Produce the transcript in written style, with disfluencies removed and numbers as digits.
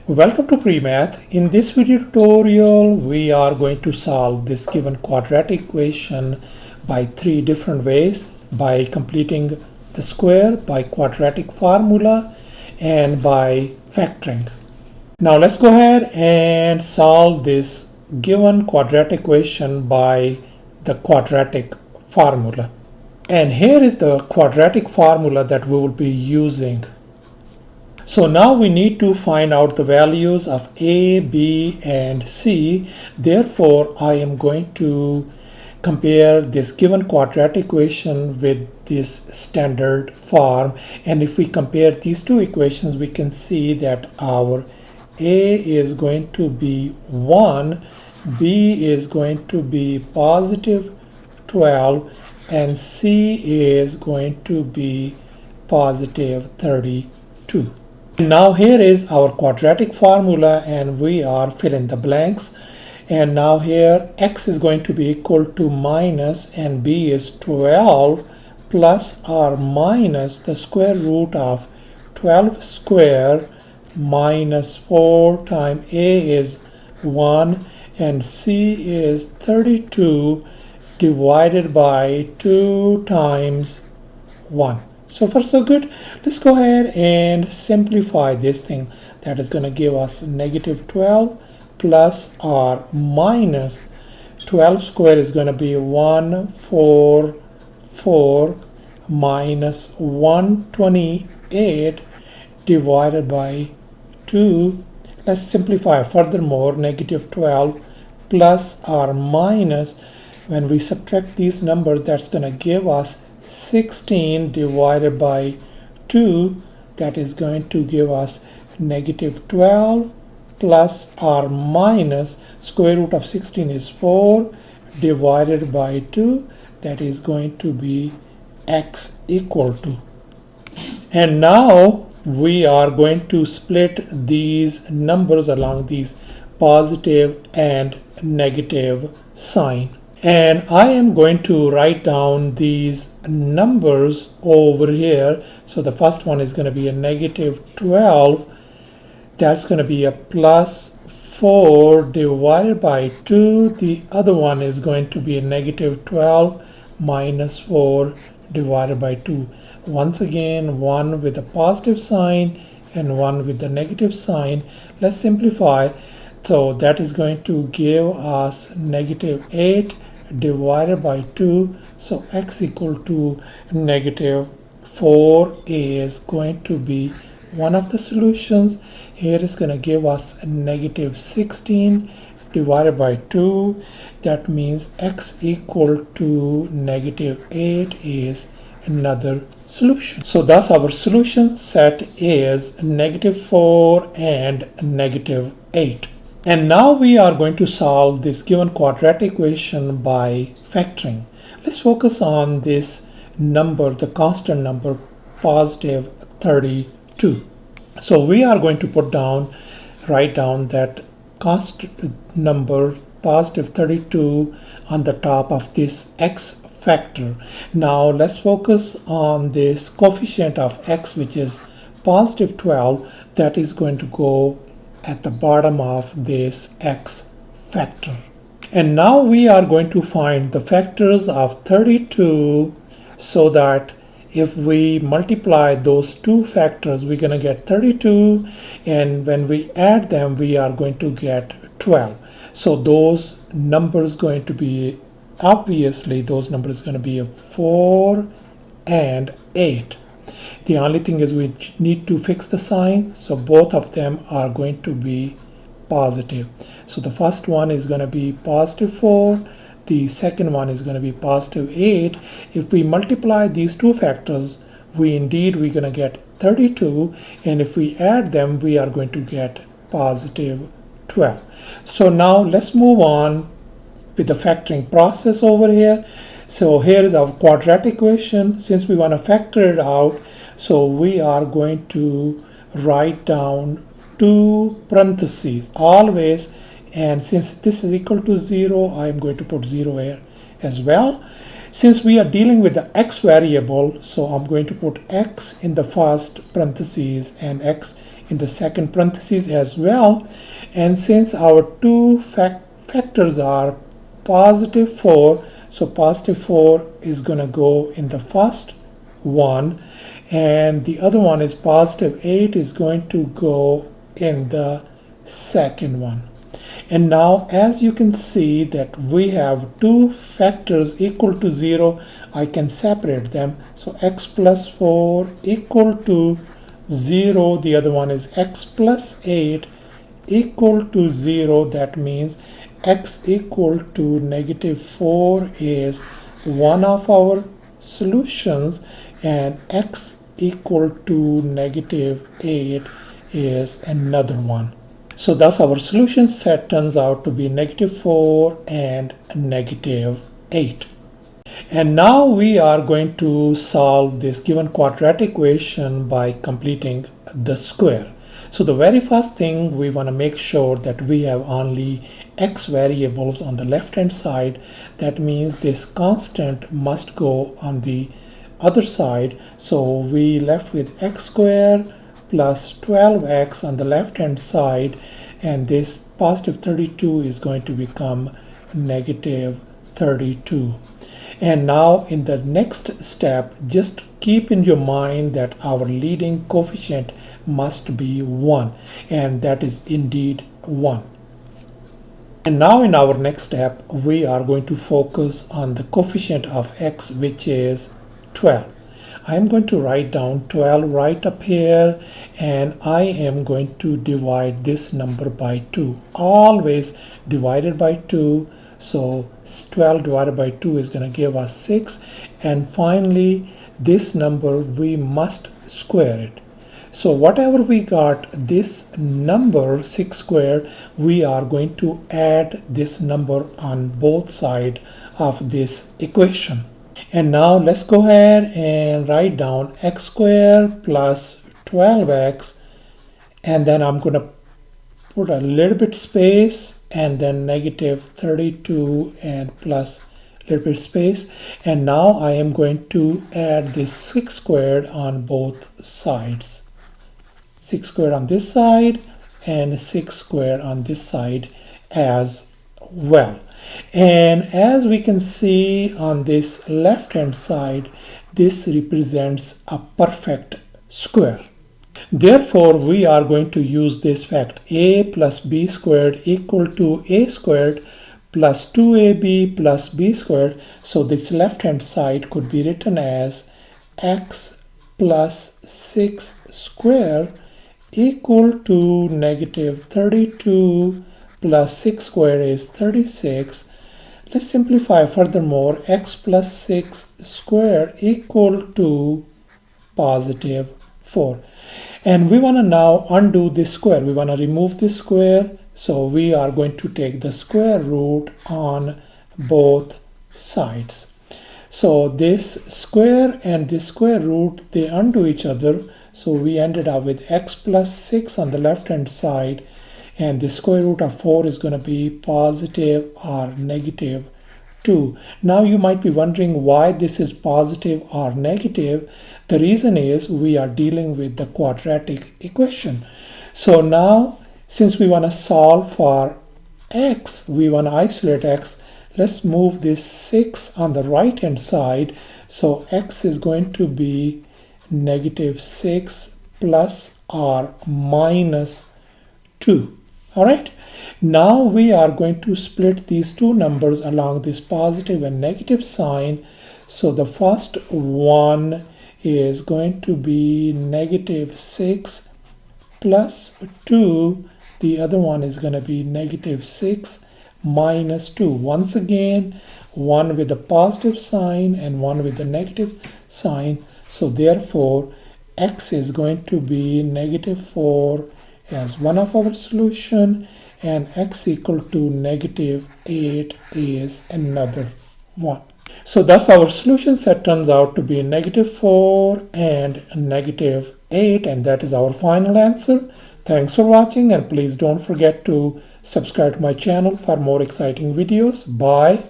Welcome to Premath. In this video tutorial, we are going to solve this given quadratic equation by three different ways: by completing the square, by quadratic formula, and by factoring. Now let's go ahead and solve this given quadratic equation by the quadratic formula. And here is the quadratic formula that we will be using. So now we need to find out the values of a, b, and c. Therefore, I am going to compare this given quadratic equation with this standard form. And if we compare these two equations, we can see that our a is going to be 1, b is going to be positive 12, and c is going to be positive 32. Now here is our quadratic formula, and we are filling the blanks. And now here x is going to be equal to minus, and b is 12 plus or minus the square root of 12 square minus 4 times a is 1 and c is 32 divided by 2 times 1. So far so good. Let's go ahead and simplify this thing. That is going to give us negative 12 plus or minus 12 square is going to be 144 minus 128 divided by 2. Let's simplify furthermore. Negative 12 plus or minus, when we subtract these numbers, that's going to give us 16 divided by 2. That is going to give us negative 12 plus or minus square root of 16 is 4 divided by 2. That is going to be x equal to. And now we are going to split these numbers along these positive and negative sign. And I am going to write down these numbers over here. So the first one is going to be a negative 12. That's going to be a plus 4 divided by 2. The other one is going to be a negative 12 minus 4 divided by 2. Once again, one with a positive sign and one with the negative sign. Let's simplify. So that is going to give us negative 8 divided by 2. So x equal to negative 4 is going to be one of the solutions. Here is going to give us negative 16 divided by 2. That means x equal to negative 8 is another solution. So thus our solution set is negative 4 and negative 8. And now we are going to solve this given quadratic equation by factoring. Let's focus on this number, the constant number, positive 32. So we are going to write down that constant number, positive 32, on the top of this x factor. Now let's focus on this coefficient of x, which is positive 12. That is going to go at the bottom of this x factor. And now we are going to find the factors of 32, so that if we multiply those two factors, we're going to get 32, and when we add them, we are going to get 12. So those numbers going to be, obviously those numbers going to be 4 and 8. The only thing is we need to fix the sign, so both of them are going to be positive. So the first one is going to be positive 4, the second one is going to be positive 8. If we multiply these two factors, we're going to get 32, and if we add them, we are going to get positive 12. So now let's move on with the factoring process over here. So here is our quadratic equation. Since we want to factor it out, so we are going to write down 2 parentheses always, and since this is equal to 0, I am going to put 0 here as well. Since we are dealing with the x variable, so I'm going to put x in the first parentheses and x in the second parenthesis as well. And since our two factors are positive 4, so positive 4 is going to go in the first one, and the other one is positive 8 is going to go in the second one. And now as you can see that we have two factors equal to 0, I can separate them. So x plus 4 equal to 0, the other one is x plus 8 equal to 0. That means x equal to negative 4 is one of our solutions, and x equal to negative 8 is another one. So thus our solution set turns out to be negative 4 and negative 8. And now we are going to solve this given quadratic equation by completing the square. So the very first thing, we want to make sure that we have only x variables on the left hand side. That means this constant must go on the other side. So we left with x squared plus 12x on the left hand side, and this positive 32 is going to become negative 32. And now in the next step, just keep in your mind that our leading coefficient must be 1, and that is indeed 1. And now in our next step, we are going to focus on the coefficient of x, which is 12. I am going to write down 12 right up here, and I am going to divide this number by 2. Always divided by 2. So 12 divided by 2 is going to give us 6. And finally, this number we must square it. So whatever we got, this number 6 squared, we are going to add this number on both sides of this equation. And now let's go ahead and write down x squared plus 12x, and then I'm going to put a little bit space, and then negative 32 and plus a little bit space. And now I am going to add this 6 squared on both sides. 6 squared on this side and 6 squared on this side as well. And as we can see on this left hand side, this represents a perfect square. Therefore, we are going to use this fact: a plus b squared equal to a squared plus 2ab plus b squared. So this left hand side could be written as x plus 6 squared equal to negative 32 plus 6 squared is 36. Let's simplify furthermore. X plus 6 squared equal to positive 4. And we want to now undo this square. We want to remove this square. So we are going to take the square root on both sides. So this square and this square root, they undo each other. So we ended up with x plus 6 on the left hand side, and the square root of 4 is going to be positive or negative 2. Now you might be wondering why this is positive or negative. The reason is we are dealing with the quadratic equation. So now, since we want to solve for x, we want to isolate x, let's move this 6 on the right hand side. So x is going to be negative 6 plus or minus 2. All right. Now we are going to split these two numbers along this positive and negative sign. So the first one is going to be negative 6 plus 2. The other one is going to be negative 6 minus 2. Once again, one with a positive sign and one with a negative sign. So therefore, x is going to be negative 4 as one of our solution, and x equal to negative 8 is another one. So thus our solution set turns out to be negative 4 and negative 8, and that is our final answer. Thanks for watching, and please don't forget to subscribe to my channel for more exciting videos. Bye.